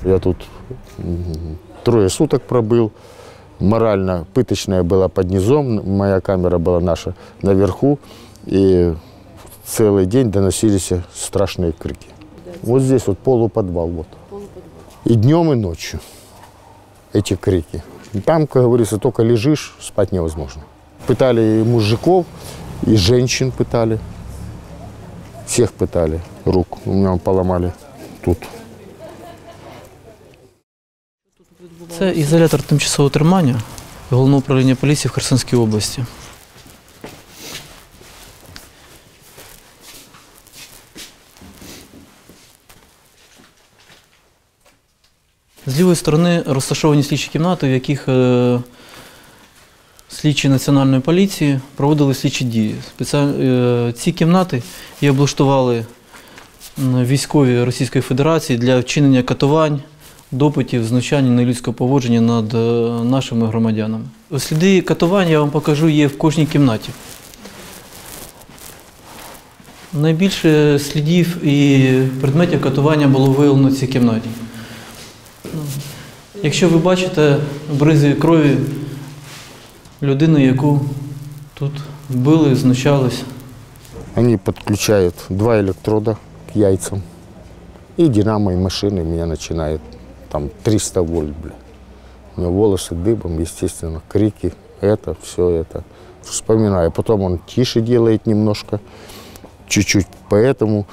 Я тут 3 суток пробыл. Морально пыточная была под низом, моя камера была наша наверху. И целый день доносились страшные крики. Вот здесь вот полуподвал. Вот. И днем, и ночью эти крики. И там, как говорится, только лежишь, спать невозможно. Пытали и мужиков, и женщин пытали. Всех пытали. Рук у меня поломали тут. Це ізолятор тимчасового тримання Головного управління поліції в Херсонській області. З лівої сторони розташовані слідчі кімнати, в яких слідчі Національної поліції проводили слідчі дії. Ці кімнати і облаштували військові Російської Федерації для вчинення катувань, допитів, знущань і нелюдського поводження над нашими громадянами. Сліди катувань, я вам покажу, є в кожній кімнаті. Найбільше слідів і предметів катування було виявлено в цій кімнаті. Якщо ви бачите бризи крові людини, яку тут били, знущались. Они подключают 2 электрода к яйцам. И динамо, и машины меня начинают. Там 300 вольт, бля. У меня волосы дыбом, естественно, крики, это, все это. Вспоминаю. Потом он тише делает немножко, чуть-чуть, поэтому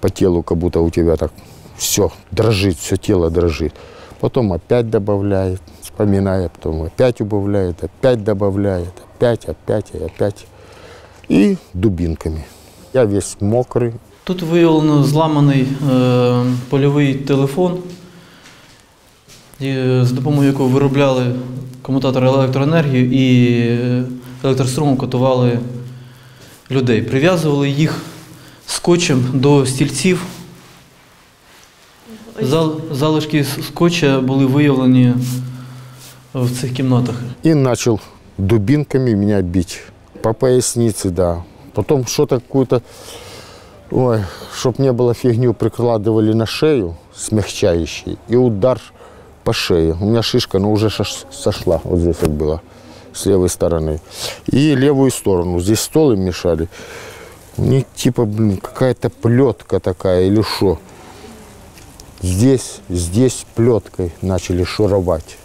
по телу как будто у тебя так все дрожит, все тело дрожит. Потом опять добавляет, вспоминая, потом опять убавляет, опять добавляет, опять и опять. И дубинками. Я весь мокрый. Тут виявлено зламаний польовий телефон, з допомогою якого виробляли комутатори електроенергії і електрострумом катували людей. Прив'язували їх скотчем до стільців. Залишки скотча були виявлені в цих кімнатах. И начал дубинками меня бить. По пояснице, да. Потом что-то какую-то, ой, чтоб не было фигню, прикладывали на шею смягчающий. И удар по шее. У меня шишка, но уже сошла. Вот здесь вот была, с левой стороны. И левую сторону. Здесь стол им мешали. У них типа, блин, какая-то плетка такая или что. Здесь плеткой начали шуровать.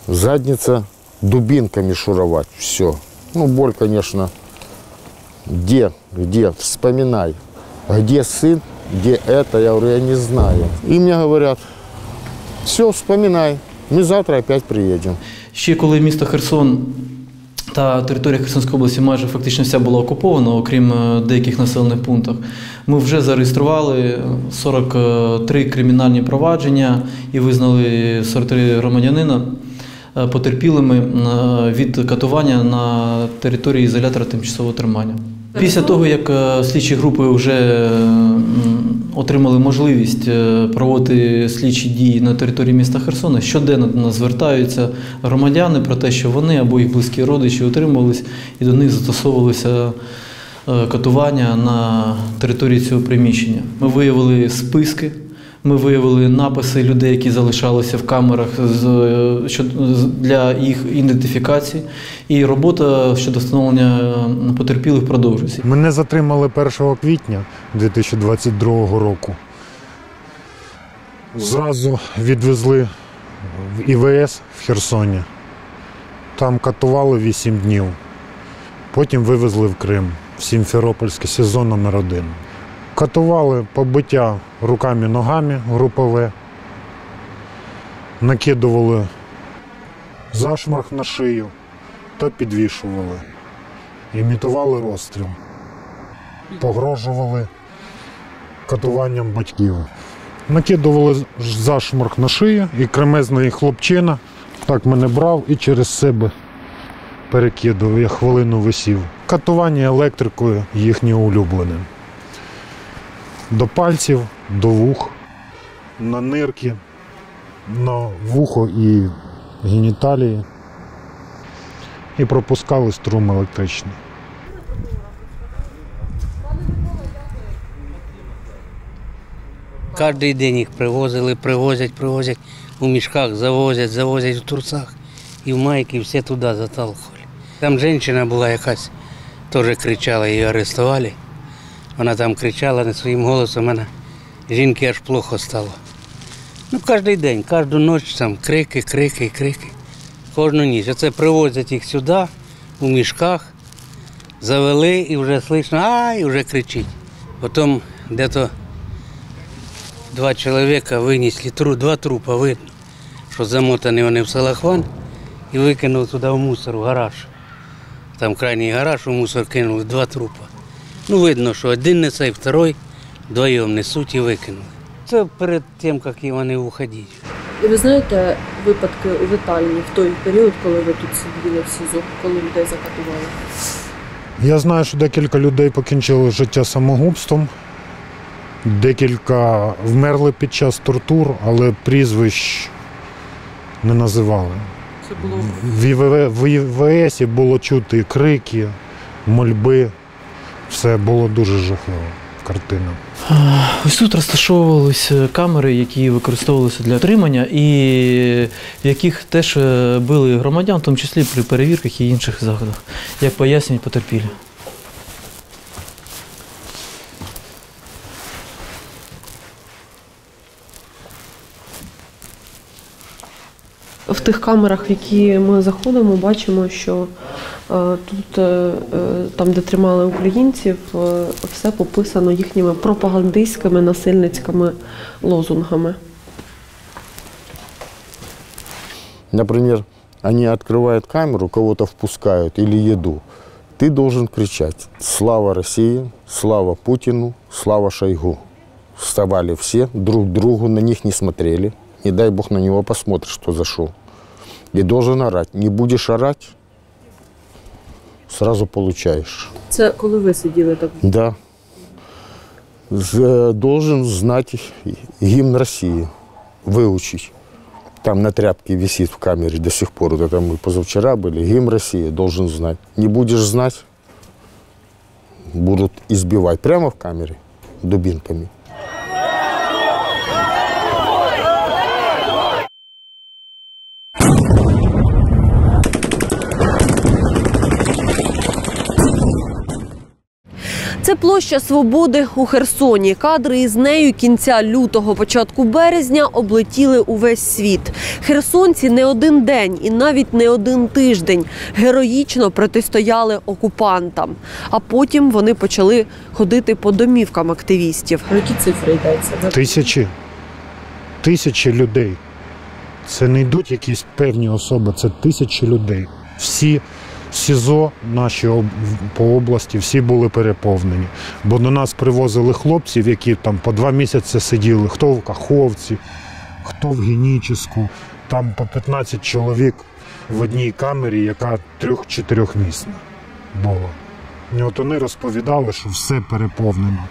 Задница дубинками шуровать. Все. Ну, боль, конечно. Где? Вспоминай. Где сын? Где это? Я говорю, я не знаю. И мне говорят, все, вспоминай. Мы завтра опять приедем. Ще коли місто Херсон та територія Херсонської області майже фактично вся була окупована, окрім деяких населених пунктів, ми вже зареєстрували 43 кримінальні провадження і визнали 43 громадянина потерпілими від катування на території ізолятора тимчасового тримання. Після того, як слідчі групи вже отримали можливість проводити слідчі дії на території міста Херсона, щоденно до нас звертаються громадяни про те, що вони або їх близькі родичі отримувались і до них застосовувалися катування на території цього приміщення. Ми виявили списки, ми виявили написи людей, які залишалися в камерах для їх ідентифікації, і робота щодо встановлення потерпілих продовжується. Мене затримали 1 квітня 2022 року. Зразу відвезли в ІВС в Херсоні. Там катували 8 днів. Потім вивезли в Крим, в Сімферопольське СІЗО номер 1. Катували побиття руками-ногами групове, накидували зашморг на шию та підвішували, імітували розстріл, погрожували катуванням батьків. Накидували зашморг на шию і кремезний хлопчина так мене брав і через себе перекидував, я хвилину висів. Катування електрикою їхнє улюблене. До пальців, до вух, на нирки, на вухо і геніталії. І пропускали струм електричний. Кожен день їх привозять у мішках, завозять в трусах. І в майки всі туди заталкували. Там жінка була якась, теж кричала, її арестували. Вона там кричала не своїм голосом, мене жінки аж плохо стало. Ну, кожен день, кожну ніч там крики. Кожну ніч. Оце привозять їх сюди, у мішках, завели і вже слышно, і вже кричить. Потім десь 2 чоловіка винесли, 2 трупа видно, що замотані вони в салафан і викинули туди в мусор, в гараж. Там крайній гараж, у мусор кинули 2 трупа. Ну, видно, що один несе, второй, вдвоєм несуть і викинули. Це перед тим, як вони уходять. І ви знаєте випадки у Витальні в той період, коли ви тут сиділи в СІЗО, коли людей закатували? Я знаю, що декілька людей покінчили життя самогубством, декілька вмерли під час тортур, але прізвищ не називали. Це було В ІВС було чути крики, мольби. Все було дуже жахливо, картина. Ось тут розташовувалися камери, які використовувалися для отримання і в яких теж били громадян, в тому числі при перевірках і інших заходах, як пояснюють потерпілі. в тих камерах, в які ми заходимо, бачимо, що тут, там, де тримали українців, все пописано їхніми пропагандистськими насильницькими лозунгами. Например, они открывают камеру, кого-то впускают или еду. Ты должен кричать: «Слава России! Слава Путину! Слава Шойгу!» Вставали все, друг другу, на них не смотрели. Не дай бог на него посмотришь, кто зашел. И должен орать. Не будешь орать, сразу получаешь. Це коли ви сиділи так? Да. Должен знать гимн России, выучить. Там на тряпке висит в камере до сих пор. Вот это мы позавчера были. Гимн России должен знать. Не будешь знать, будут избивать прямо в камере дубинками. Це площа Свободи у Херсоні. Кадри із нею кінця лютого, початку березня облетіли увесь світ. Херсонці не один день і навіть не один тиждень героїчно протистояли окупантам. А потім вони почали ходити по домівкам активістів. Про які цифри йдеться? Тисячі людей. Це не йдуть якісь певні особи, це тисячі людей. Всі СІЗО наші по області, всі були переповнені. Бо до нас привозили хлопців, які там по 2 місяці сиділи, хто в Каховці, хто в Генічеську. Там по 15 чоловік в одній камері, яка 3-4-місна була. І от вони розповідали, що все переповнено.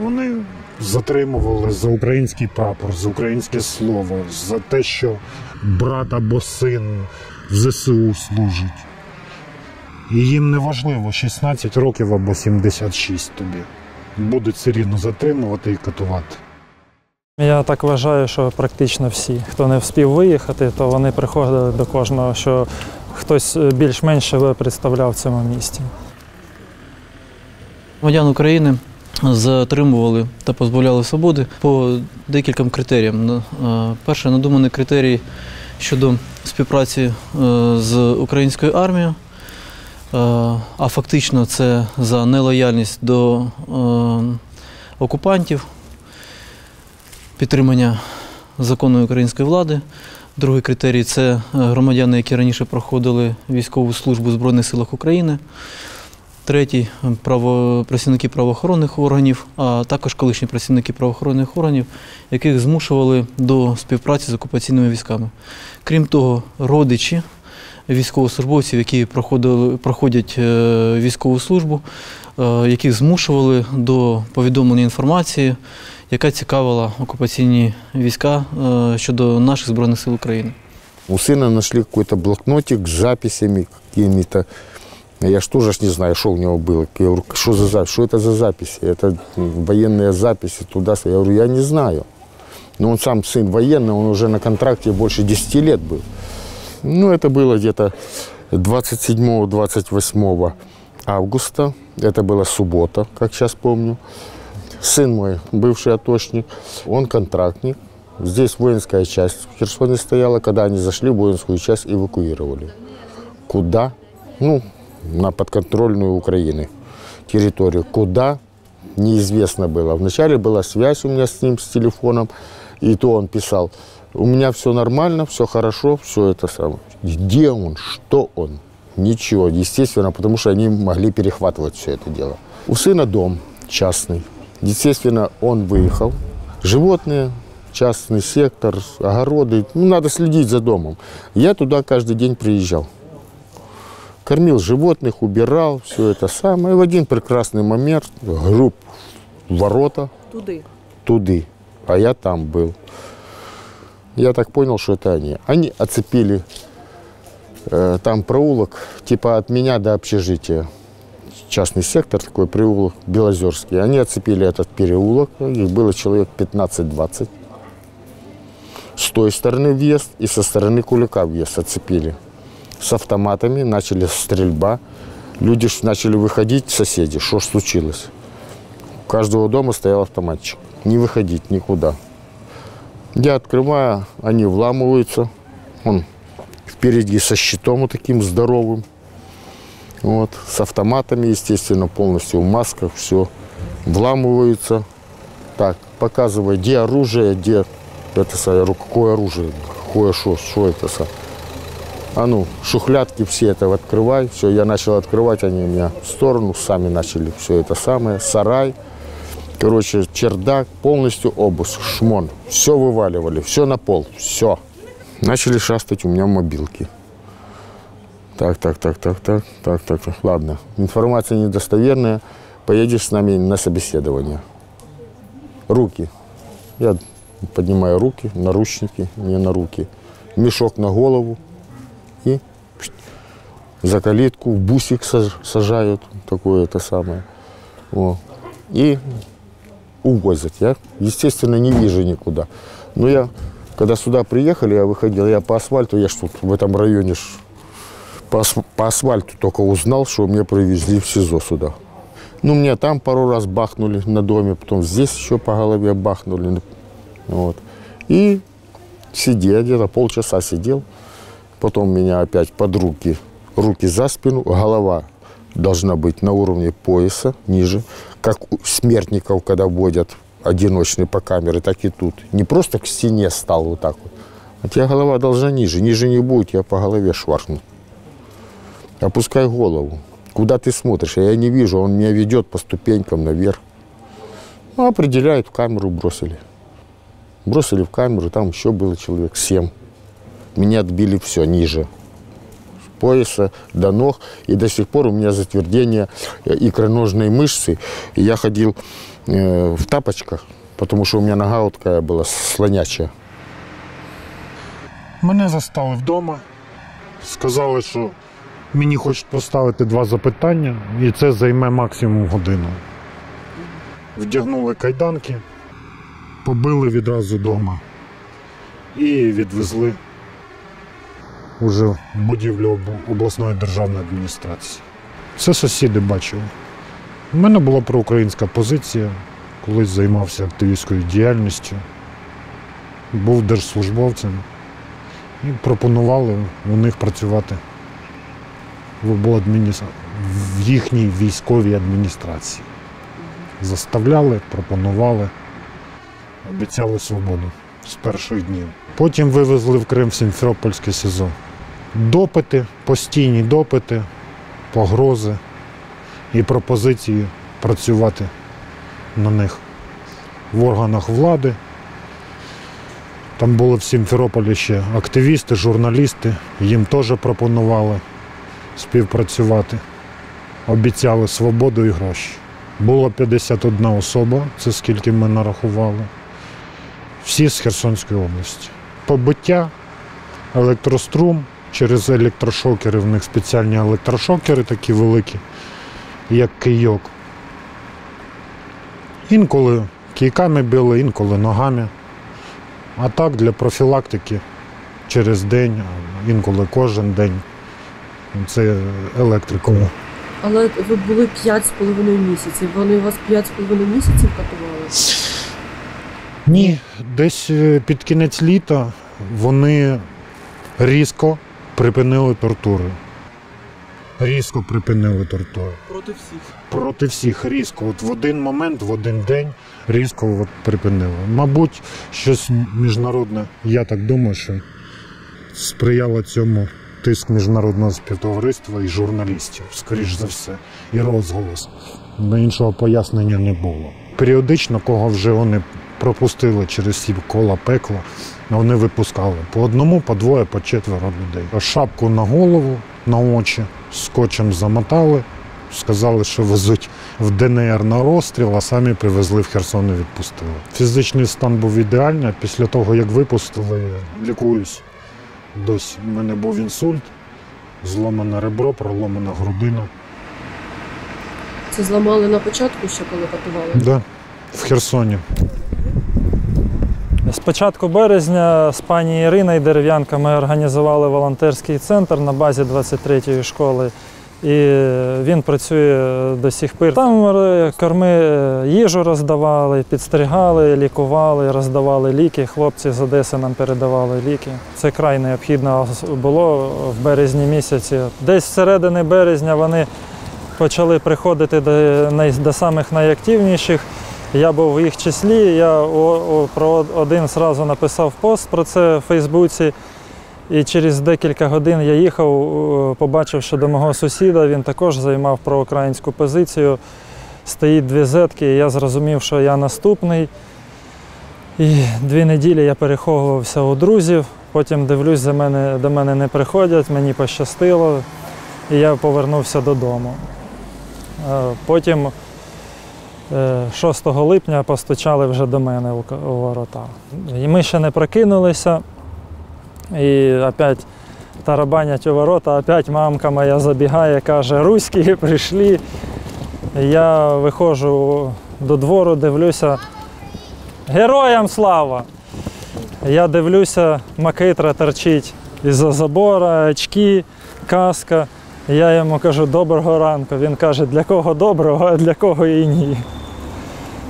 Вони затримували за український прапор, за українське слово, за те, що брат або син в ЗСУ служить. І їм не важливо, 16 років або 76 тобі. Будуть все рівно затримувати і катувати. Я так вважаю, що практично всі. Хто не встиг виїхати, то вони приходили до кожного, що хтось більш-менш себе представляв в цьому місті. Громадян України затримували та позбавляли свободи по декільком критеріям. Перший надуманий критерій щодо співпраці з українською армією, а фактично це за нелояльність до окупантів, підтримання законної української влади. Другий критерій – це громадяни, які раніше проходили військову службу в Збройних силах України. Третій – працівники правоохоронних органів, а також колишні працівники правоохоронних органів, яких змушували до співпраці з окупаційними військами. Крім того, родичі військовослужбовців, які проходять військову службу, яких змушували до повідомлення інформації, яка цікавила окупаційні війська щодо наших Збройних сил України. У сына нашли какой-то блокнотик с записями какими-то. Я ж тоже не знаю, что у него было. Я говорю, что за запись? Что это за записи? Это военные записи туда. Я говорю, я не знаю. Но он сам сын военный, он уже на контракте больше 10 лет был. Ну, это было где-то 27-28 августа. Это была суббота, как сейчас помню. Сын мой, бывший атошник, он контрактник. Здесь воинская часть в Херсоне стояла. Когда они зашли, воинскую часть эвакуировали. Куда? Ну, на подконтрольную Украины территорию. Куда? Неизвестно было. Вначале была связь у меня с ним, с телефоном. И то он писал, у меня все нормально, все хорошо, все это самое. Где он? Что он? Ничего. Естественно, потому что они могли перехватывать все это дело. У сына дом частный. Естественно, он выехал. Животные, частный сектор, огороды. Ну, надо следить за домом. Я туда каждый день приезжал. Кормил животных, убирал, все это самое. И в один прекрасный момент гроб в ворота. Туды. А я там был. Я так понял, что это они. Они оцепили там проулок, типа от меня до общежития. Частный сектор, такой проулок Белозерский. Они оцепили этот переулок. Их было человек 15-20. С той стороны въезд и со стороны Кулика въезд оцепили. С автоматами начали стрельба. Люди начали выходить, соседи. Что ж случилось? У каждого дома стоял автоматчик. Не выходить никуда. Я открываю, они вламываются. Он впереди со щитом вот таким здоровым. Вот, с автоматами, естественно, полностью в масках, все. Вламываются. Так, показывай, где оружие, где это, какое оружие, какое что это. А ну, шухлядки все это открывай. Все, я начал открывать, они меня в сторону, сами начали все это самое. Сарай, короче, чердак, полностью обыск, шмон. Все вываливали, все на пол, все. Начали шастать у меня мобилки. Так. Ладно, информация недостоверная. Поедешь с нами на собеседование. Руки. Я поднимаю руки, наручники мне на руки. Мешок на голову. И за калитку в бусик сажают. Такое это самое. О. И увозят. Я, естественно, не вижу никуда. Но я, когда сюда приехали, я выходил, я по асфальту, я ж тут в этом районе по асфальту только узнал, что меня привезли в СИЗО сюда. Ну, меня там пару раз бахнули на доме, потом здесь еще по голове бахнули. Вот. И сидел, где-то полчаса сидел. Потом меня опять под руки за спину, голова должна быть на уровне пояса, ниже. Как у смертников, когда вводят одиночные по камере, так и тут. Не просто к стене стал вот так вот. А тебя голова должна ниже. Ниже не будет, я по голове шваркну. Опускай голову. Куда ты смотришь? Я не вижу, он меня ведет по ступенькам наверх. Ну, определяет, в камеру бросили. Бросили в камеру, там еще было человек 7. Меня отбили все ниже. С пояса до ног. И до сих пор у меня затвердение икроножной мышцы. И я ходил в тапочках, потому что у меня нога вот такая была слонячая. Мене застали вдома. Сказали, що мені хочуть поставити 2 запитання, і це займе максимум годину. Вдягнули кайданки, побили відразу вдома і відвезли уже в будівлю обласної державної адміністрації. Це сусіди бачили. У мене була проукраїнська позиція, колись займався активістською діяльністю, був держслужбовцем і пропонували у них працювати в їхній військовій адміністрації. Заставляли, пропонували, обіцяли свободу з перших днів. Потім вивезли в Крим в Сімферопольське СІЗО. Допити, постійні допити, погрози і пропозиції працювати на них в органах влади. Там були в Сімферополі ще активісти, журналісти, їм теж пропонували співпрацювати. Обіцяли свободу і гроші. Було 51 особа, це скільки ми нарахували. Всі з Херсонської області. Побиття, електрострум, через електрошокери. В них спеціальні електрошокери такі великі, як кийок. Інколи кийками били, інколи ногами. А так для профілактики через день, інколи кожен день. Це електрикою. Але ви були 5,5 місяців. Вони вас 5,5 місяців катували? Ні, десь під кінець літа вони різко припинили тортури. Різко припинили тортури. Проти всіх. Проти всіх різко. От в один момент, в один день різко припинили. Мабуть, щось міжнародне, я так думаю, що сприяло цьому тиск міжнародного співтовариства і журналістів, скоріш за все, і розголос. Іншого пояснення не було. Періодично, кого вже вони пропустили через ці кола пекла, вони випускали по одному, по двоє, по четверо людей. Шапку на голову, на очі, скотчем замотали, сказали, що везуть в ДНР на розстріл, а самі привезли в Херсон і відпустили. Фізичний стан був ідеальний, після того, як випустили, лікуюсь. Досі в мене був інсульт, зломане ребро, проломана грудина. Це зламали на початку ще, коли катували? Так, да, в Херсоні. З початку березня з пані Іриною Дерев'янко ми організували волонтерський центр на базі 23-ї школи. І він працює до сих пір. Там їжу роздавали, підстригали, лікували, роздавали ліки. Хлопці з Одеси нам передавали ліки. Це край необхідно було в березні місяці. Десь всередині березня вони почали приходити до самих найактивніших. Я був в їх числі, я про один одразу написав пост про це в Фейсбуці. І через декілька годин я їхав, побачив, що до мого сусіда, він також займав проукраїнську позицію. Стоїть дві зетки, і я зрозумів, що я наступний. І 2 неділі я переховувався у друзів, потім дивлюсь, до мене не приходять, мені пощастило, і я повернувся додому. Потім 6 липня постучали вже до мене у ворота. І ми ще не прокинулися. І опять тарабанять у ворота, опять мамка моя забігає, каже, руські прийшли. Я виходжу до двору, дивлюся, героям слава! Я дивлюся, макитра торчить із-за забора, очки, каска. Я йому кажу, доброго ранку. Він каже, для кого доброго, а для кого і ні.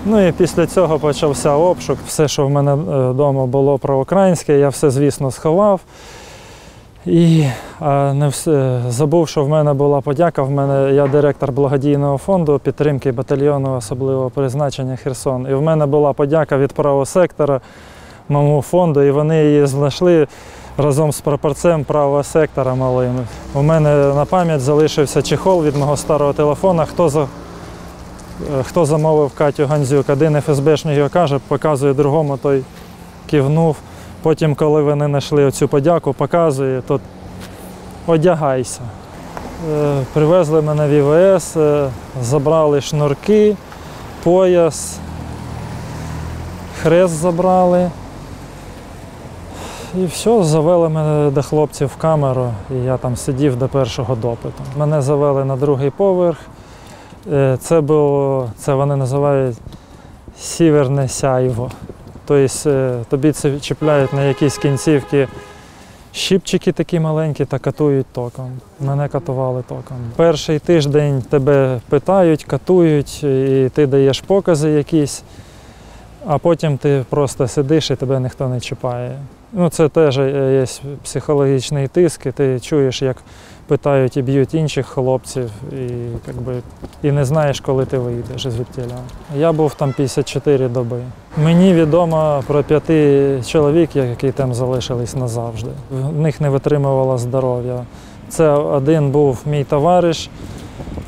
Ну і після цього почався обшук. Все, що в мене вдома було проукраїнське, я все, звісно, сховав. І забув, що в мене була подяка. Я директор благодійного фонду підтримки батальйону особливого призначення «Херсон». І в мене була подяка від правого сектора моєму фонду, і вони її знайшли разом з прапорцем правого сектора малим. У мене на пам'ять залишився чехол від мого старого телефона. Хто замовив Катю Гандзюк? Один ФСБшник його каже, показує другому, той кивнув. Потім, коли вони знайшли оцю подяку, показує, то одягайся. Привезли мене в ІВС, забрали шнурки, пояс, хрест забрали. І все, завели мене до хлопців в камеру, і я там сидів до першого допиту. Мене завели на 2-й поверх. Це вони називають сіверне сяйво. Тобто тобі це чіпляють на якісь кінцівки щипчики такі маленькі та катують током. Мене катували током. Перший тиждень тебе питають, катують, і ти даєш покази якісь, а потім ти просто сидиш і тебе ніхто не чіпає. Ну, це теж є психологічний тиск, і ти чуєш, як питають і б'ють інших хлопців, і не знаєш, коли ти вийдеш звідтіля. Я був там 54 доби. Мені відомо про 5 чоловік, які там залишились назавжди. В них не витримувало здоров'я. Це один був мій товариш,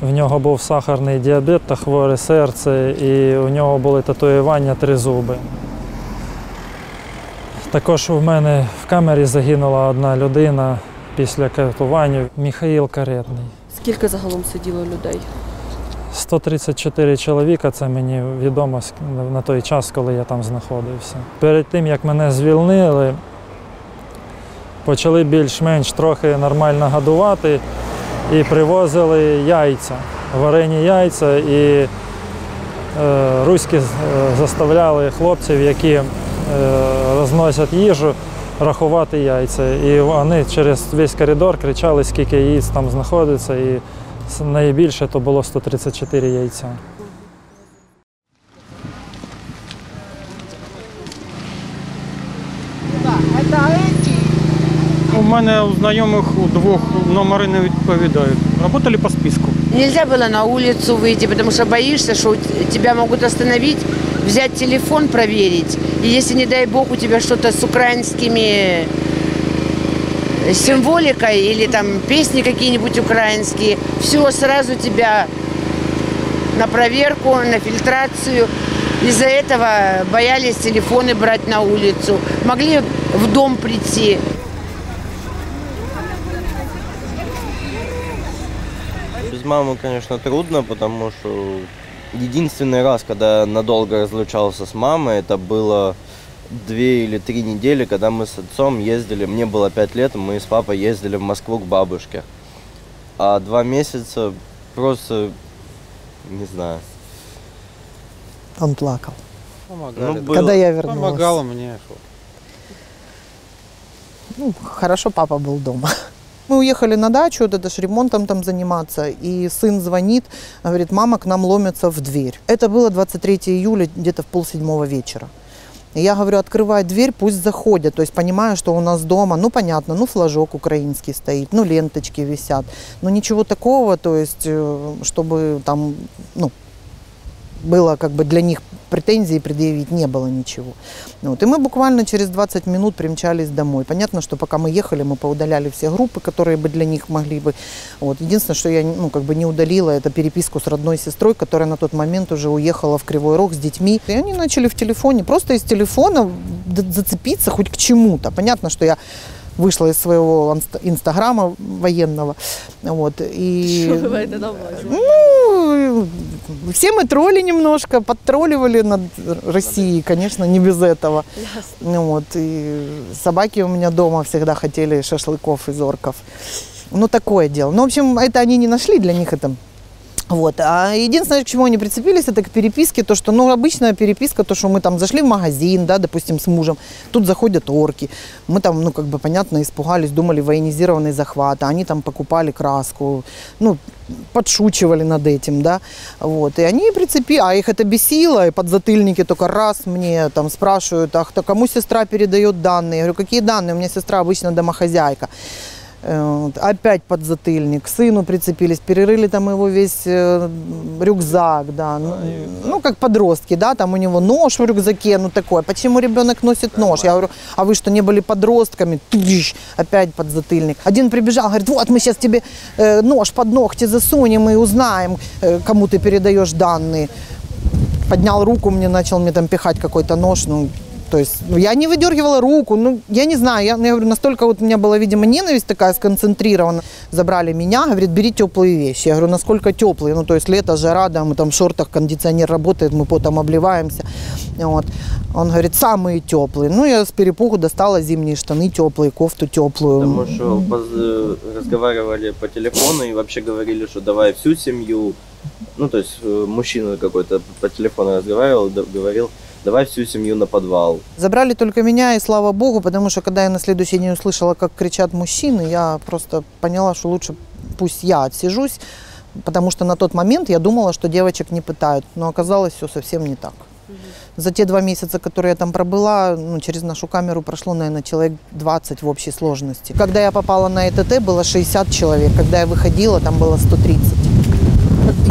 в нього був сахарний діабет та хворе серце, і у нього були татуювання 3 зуби. Також у мене в камері загинула одна людина після катування – Михаїл Каретний. Скільки загалом сиділо людей? 134 чоловіка, це мені відомо на той час, коли я там знаходився. Перед тим, як мене звільнили, почали більш-менш трохи нормально годувати і привозили яйця, варені яйця. І руські заставляли хлопців, які розносять їжу, рахувати яйця. І вони через весь коридор кричали, скільки яєць там знаходиться. І найбільше то було 134 яйця. У мене у знайомих у двох номери не відповідають. Работали по списку. Нельзя было на улицу выйти, потому что боишься, что тебя могут остановить, взять телефон, проверить. И если, не дай бог, у тебя что-то с украинскими символикой или там песни какие-нибудь украинские, все, сразу тебя на проверку, на фильтрацию. Из-за этого боялись телефоны брать на улицу. Могли в дом прийти. Без мамы, конечно, трудно, потому что единственный раз, когда я надолго разлучался с мамой, это было 2 или 3 недели, когда мы с отцом ездили, мне было 5 лет, мы с папой ездили в Москву к бабушке. А 2 месяца просто, не знаю. Он плакал. Помогали. Ну, Когда я вернулась. Помогала мне. Ну, хорошо, папа был дома. Мы уехали на дачу, вот это ж ремонтом там заниматься, и сын звонит, говорит, мама к нам ломится в дверь. Это было 23 июля, где-то в 6:30 вечера. И я говорю, открывай дверь, пусть заходят. То есть понимаю, что у нас дома, ну понятно, ну флажок украинский стоит, ну ленточки висят. Но ничего такого, то есть, чтобы там, ну, было как бы для них претензий предъявить, не было ничего. Вот. И мы буквально через 20 минут примчались домой. Понятно, что пока мы ехали, мы поудаляли все группы, которые бы для них могли бы. Вот. Единственное, что я как бы не удалила, это переписку с родной сестрой, которая на тот момент уже уехала в Кривой Рог с детьми. И они начали в телефоне, просто из телефона зацепиться хоть к чему-то. Понятно, что я вышла из своего инстаграма военного. Вот, и, Что вы это навлазили? ну, все мы тролли немножко, подтролливали над Россией, конечно, не без этого. Вот, и собаки у меня дома всегда хотели шашлыков из орков. Ну, такое дело. Ну, в общем, это они не нашли, для них это... Вот. А единственное, к чему они прицепились, это к переписке, то, что, ну, обычная переписка, то, что мы там зашли в магазин, да, допустим, с мужем, тут заходят орки, мы там, ну, как бы, понятно, испугались, думали, военизированный захват, а они там покупали краску, ну, подшучивали над этим, да, вот, и они прицепили, а их это бесило, и подзатыльники только раз мне там спрашивают, ах, то кому сестра передает данные, я говорю, какие данные, у меня сестра обычно домохозяйка. Опять подзатыльник, к сыну прицепились, перерыли там его весь рюкзак, да, ну как подростки, да, там у него нож в рюкзаке, ну такое, почему ребенок носит нож? Я говорю, а вы что, не были подростками? Опять подзатыльник. Один прибежал, говорит, вот мы сейчас тебе нож под ногти засунем и узнаем, кому ты передаешь данные. Поднял руку, начал мне там пихать какой-то нож, ну, то есть я не выдергивала руку, ну, я не знаю, я говорю, настолько вот у меня была, видимо, ненависть такая сконцентрирована. Забрали меня, говорит, бери теплые вещи. Я говорю, насколько теплые? Ну, то есть лето, жара, да, мы там в шортах, кондиционер работает, мы потом обливаемся. Вот. Он говорит, самые теплые. Ну, я с перепугу достала зимние штаны теплые, кофту теплую. Потому что разговаривали по телефону и вообще говорили, что давай всю семью. Ну, то есть мужчина какой-то по телефону разговаривал, говорил, давай всю семью на подвал. Забрали только меня, и слава богу, потому что когда я на следующий день услышала, как кричат мужчины, я просто поняла, что лучше пусть я отсижусь, потому что на тот момент я думала, что девочек не пытают, но оказалось все совсем не так. За те 2 месяца, которые я там пробыла, ну, через нашу камеру прошло, наверное, человек 20 в общей сложности. Когда я попала на ЭТТ, было 60 человек, когда я выходила, там было 130.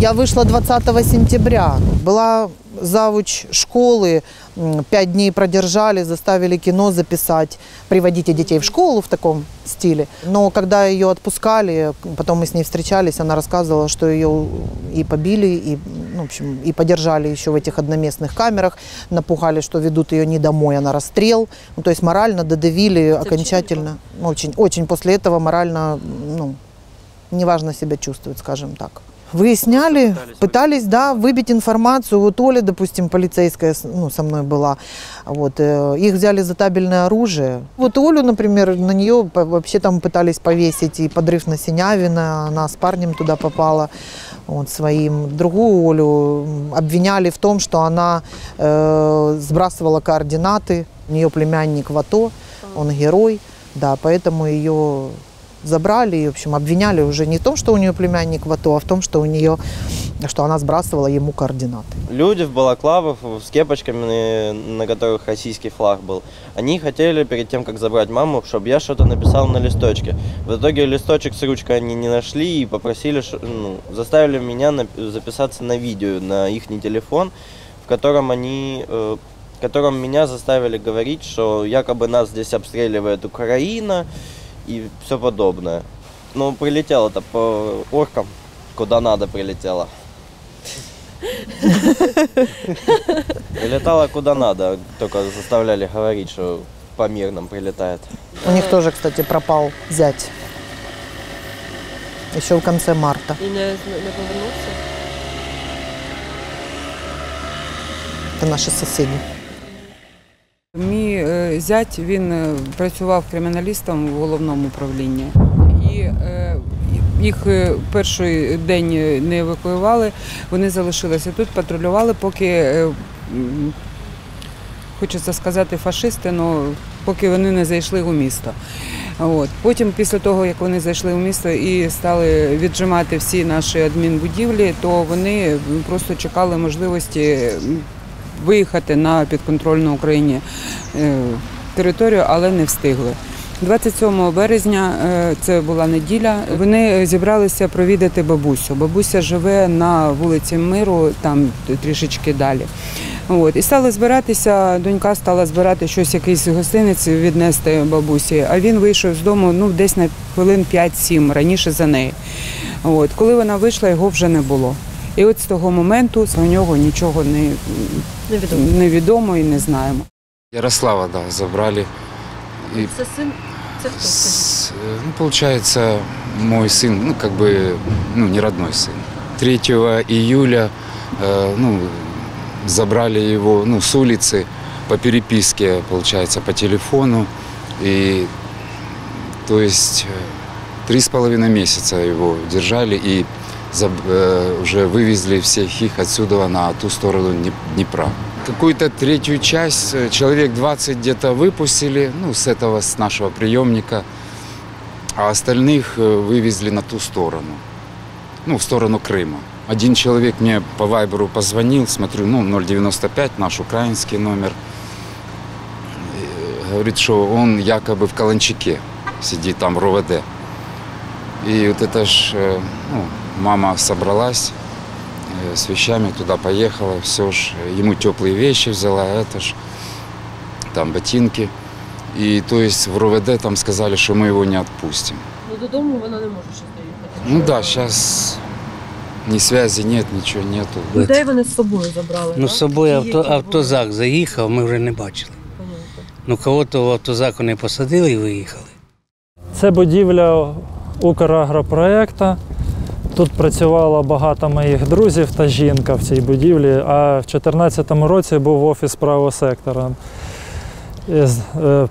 Я вышла 20 сентября, была завуч школы, 5 дней продержали, заставили кино записать, приводите детей в школу в таком стиле. Но когда ее отпускали, потом мы с ней встречались, она рассказывала, что ее и побили, и, ну, в общем, и подержали еще в этих одноместных камерах, напугали, что ведут ее не домой, а на расстрел. Ну, то есть морально додавили окончательно. Очень, очень после этого морально, ну, неважно себя чувствует, скажем так. Выясняли, пытались, да, выбить информацию. Вот Оля, допустим, полицейская, ну, со мной была. Вот, их взяли за табельное оружие. Вот Олю, например, на нее вообще там пытались повесить и подрыв на Синявина. Она с парнем туда попала, вот, своим. Другую Олю обвиняли в том, что она сбрасывала координаты. У нее племянник в АТО, он герой, да, поэтому ее забрали и, в общем, обвиняли уже не в том, что у нее племянник в АТО, а в том, что что она сбрасывала ему координаты. Люди в балаклавах, с кепочками, на которых российский флаг был, они хотели перед тем, как забрать маму, чтобы я что-то написал на листочке. В итоге листочек с ручкой они не нашли и попросили, заставили меня записаться на видео, на их телефон, в котором меня заставили говорить, что якобы нас здесь обстреливает Украина и все подобное. Но прилетело-то по оркам, куда надо прилетело. Прилетало куда надо, только заставляли говорить, что по мирным прилетает. У них тоже, кстати, пропал зять. Еще в конце марта. И не повернувся? Это наші сусіди. Мій зять, він працював криміналістом в головному управлінні. І їх перший день не евакуювали, вони залишилися тут, патрулювали, поки, хочеться сказати, фашисти, але поки вони не зайшли у місто. От. Потім, після того, як вони зайшли у місто і стали віджимати всі наші адмінбудівлі, то вони просто чекали можливості виїхати на підконтрольну Україні територію, але не встигли. 27 березня, це була неділя, вони зібралися провідати бабусю. Бабуся живе на вулиці Миру, там трішечки далі. От. І стали збиратися, донька стала збирати щось, якийсь гостинець віднести бабусі, а він вийшов з дому десь на хвилин 5-7, раніше за неї. От. Коли вона вийшла, його вже не було. І от з того моменту у нього нічого невідомо і не знаємо. Ярослава, да, забрали. И... Це сын? Це хто? Получается, мой сын, не родной сын. 3 июля забрали его с улицы по переписке, получается, по телефону. И, то есть, 3,5 месяца его держали и уже вывезли всех их отсюда на ту сторону Днепра. Какую-то третью часть, человек 20 где-то выпустили, с нашего приемника, а остальных вывезли на ту сторону, в сторону Крыма. Один человек мне по вайберу позвонил, смотрю, 095, наш украинский номер, говорит, что он якобы в Каланчике сидит там в РОВД. И вот это ж, мама собралась с вещами, туда поехала, все ж, ему теплые вещи взяла, там ботинки. И то есть в РОВД там сказали, что мы его не отпустим. Додому вона не може щось доїхати? Да, сейчас ни связи нет, ничего нету. Людей вони з собою забрали, з собою автозак заїхав, ми вже не бачили. Кого-то в автозак вони посадили і виїхали. Це будівля Украгропроекту. Тут працювало багато моїх друзів та жінка в цій будівлі, а в 2014 році був офіс правого сектора.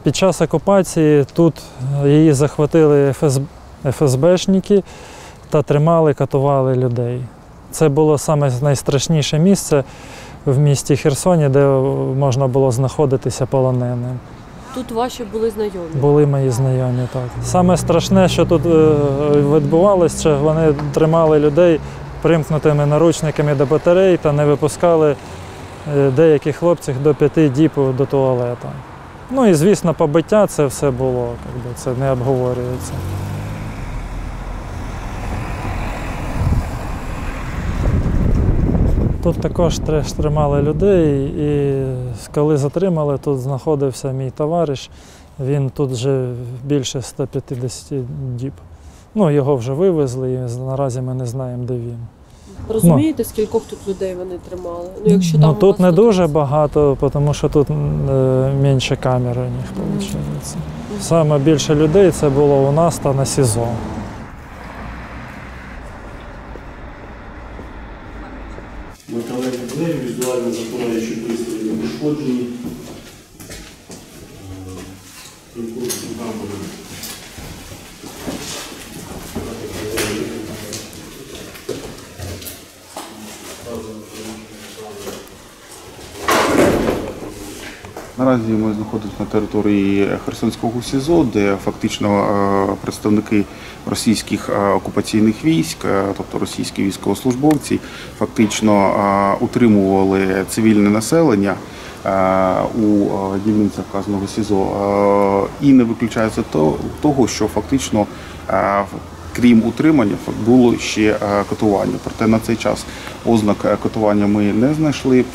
Під час окупації тут її захватили ФСБшники та тримали, катували людей. Це було саме найстрашніше місце в місті Херсоні, де можна було знаходитися полоненим. Тут ваші були знайомі? Були мої знайомі, так. Саме страшне, що тут відбувалося, що вони тримали людей примкнутими наручниками до батарей та не випускали деяких хлопців до 5 діб до туалету. І, звісно, побиття це все було, це не обговорюється. Тут також тримали людей, і коли затримали, тут знаходився мій товариш, він тут вже більше 150 діб. Його вже вивезли, і наразі ми не знаємо, де він. Розумієте, скількох тут людей вони тримали? Тут не дуже багато, тому що тут менше камер у них, виходить. Саме більше людей це було у нас та на СІЗО. Наразі ми знаходимося на території Херсонського СІЗО, де фактично представники російських окупаційних військ, тобто російські військовослужбовці, фактично утримували цивільне населення у дільницях вказаного СІЗО. І не виключається того, що фактично крім утримання було ще катування. Проте на цей час ознак катування ми не знайшли.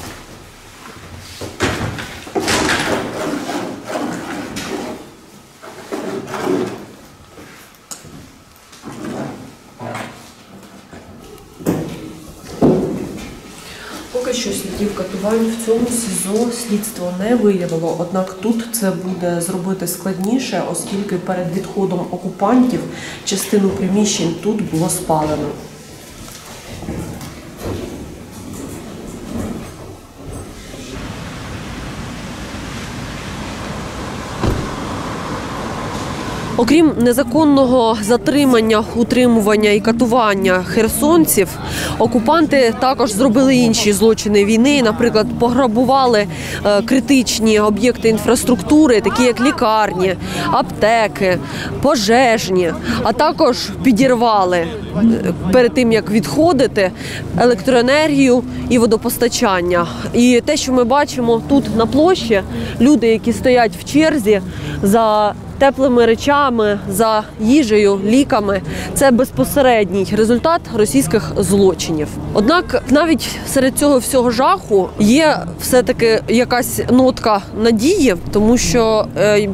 Поки що слідів катувань в цьому СІЗО слідство не виявило, однак тут це буде зробити складніше, оскільки перед відходом окупантів частину приміщень тут було спалено. Окрім незаконного затримання, утримування і катування херсонців, окупанти також зробили інші злочини війни. Наприклад, пограбували критичні об'єкти інфраструктури, такі як лікарні, аптеки, пожежні, а також підірвали перед тим, як відходити, електроенергію і водопостачання. І те, що ми бачимо тут на площі, люди, які стоять в черзі за теплими речами, за їжею, ліками – це безпосередній результат російських злочинів. Однак навіть серед цього всього жаху є все-таки якась нотка надії, тому що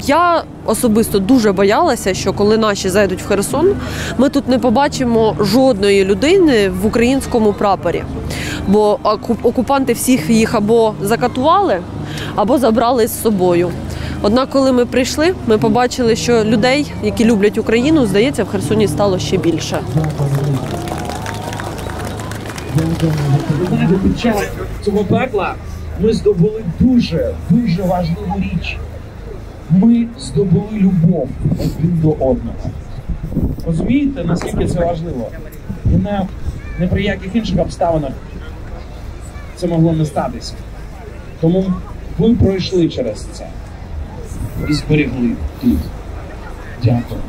я особисто дуже боялася, що коли наші зайдуть в Херсон, ми тут не побачимо жодної людини в українському прапорі. Бо окупанти всіх їх або закатували, або забрали з собою. Однак, коли ми прийшли, ми побачили, що людей, які люблять Україну, здається, в Херсоні стало ще більше. Під час цього пекла ми здобули дуже важливу річ. Ми здобули любов один до одного. Розумієте, наскільки це важливо? І не при яких інших обставинах це могло не статися. Тому ви пройшли через це і зберегли тут. Дякую.